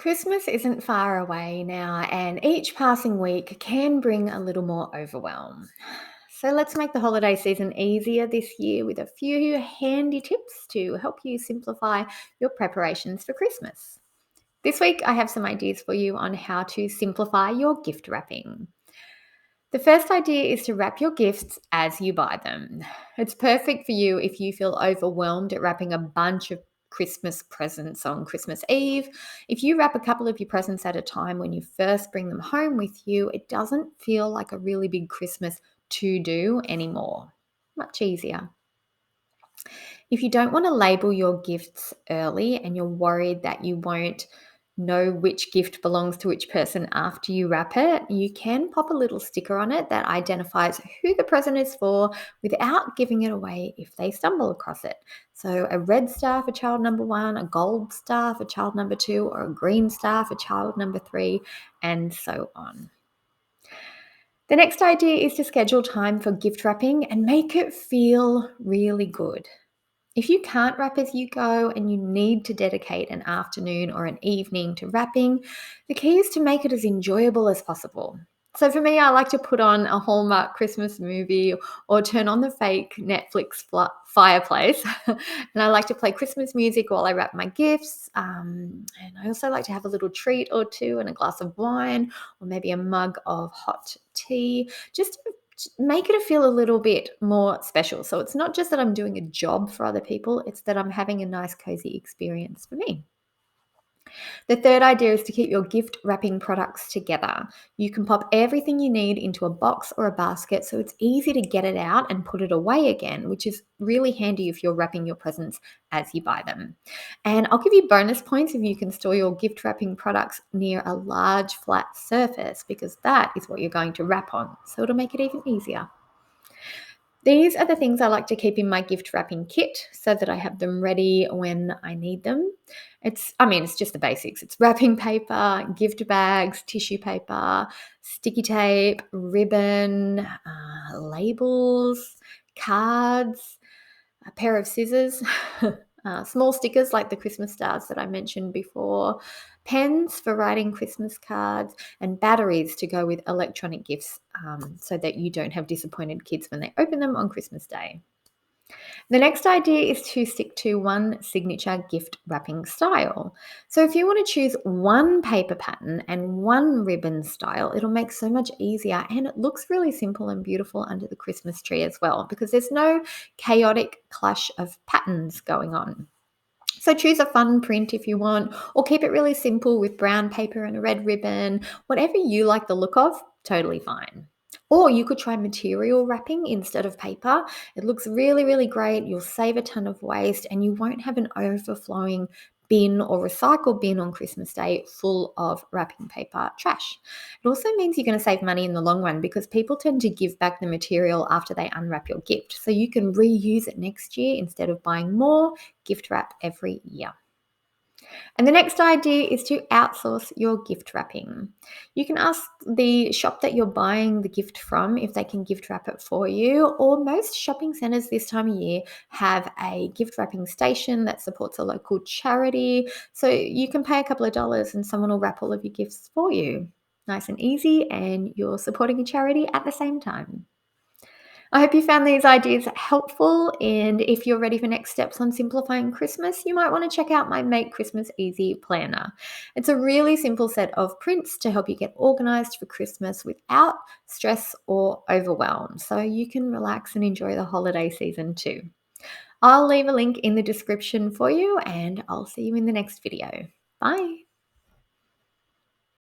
Christmas isn't far away now, and each passing week can bring a little more overwhelm. So let's make the holiday season easier this year with a few handy tips to help you simplify your preparations for Christmas. This week, I have some ideas for you on how to simplify your gift wrapping. The first idea is to wrap your gifts as you buy them. It's perfect for you if you feel overwhelmed at wrapping a bunch of Christmas presents on Christmas Eve. If you wrap a couple of your presents at a time when you first bring them home with you, it doesn't feel like a really big Christmas to do anymore. Much easier. If you don't want to label your gifts early and you're worried that you won't know which gift belongs to which person after you wrap it, you can pop a little sticker on it that identifies who the present is for without giving it away if they stumble across it. So, a red star for child number one, a gold star for child number two, or a green star for child number three, and so on. The next idea is to schedule time for gift wrapping and make it feel really good. If you can't wrap as you go and you need to dedicate an afternoon or an evening to wrapping, the key is to make it as enjoyable as possible. So for me, I like to put on a Hallmark Christmas movie or turn on the fake Netflix fireplace. And I like to play Christmas music while I wrap my gifts. And I also like to have a little treat or two and a glass of wine or maybe a mug of hot tea just to make it feel a little bit more special. So it's not just that I'm doing a job for other people, it's that I'm having a nice, cozy experience for me. The third idea is to keep your gift wrapping products together. You can pop everything you need into a box or a basket so it's easy to get it out and put it away again, which is really handy if you're wrapping your presents as you buy them. And I'll give you bonus points if you can store your gift wrapping products near a large flat surface because that is what you're going to wrap on. So it'll make it even easier. These are the things I like to keep in my gift wrapping kit so that I have them ready when I need them. It's just the basics. It's wrapping paper, gift bags, tissue paper, sticky tape, ribbon, labels, cards, a pair of scissors, small stickers like the Christmas stars that I mentioned before, pens for writing Christmas cards, and batteries to go with electronic gifts so that you don't have disappointed kids when they open them on Christmas Day. The next idea is to stick to one signature gift wrapping style. So, if you want to choose one paper pattern and one ribbon style, it'll make so much easier and it looks really simple and beautiful under the Christmas tree as well because there's no chaotic clash of patterns going on. So choose a fun print if you want, or keep it really simple with brown paper and a red ribbon. Whatever you like the look of, totally fine. Or you could try material wrapping instead of paper. It looks really, really great. You'll save a ton of waste and you won't have an overflowing bin or recycle bin on Christmas Day full of wrapping paper trash. It also means you're going to save money in the long run because people tend to give back the material after they unwrap your gift. So you can reuse it next year instead of buying more gift wrap every year. And the next idea is to outsource your gift wrapping. You can ask the shop that you're buying the gift from if they can gift wrap it for you, or most shopping centres this time of year have a gift wrapping station that supports a local charity. So you can pay a couple of dollars and someone will wrap all of your gifts for you. Nice and easy, and you're supporting a charity at the same time. I hope you found these ideas helpful. And if you're ready for next steps on simplifying Christmas, you might want to check out my Make Christmas Easy planner. It's a really simple set of prints to help you get organized for Christmas without stress or overwhelm. So you can relax and enjoy the holiday season too. I'll leave a link in the description for you, and I'll see you in the next video. Bye.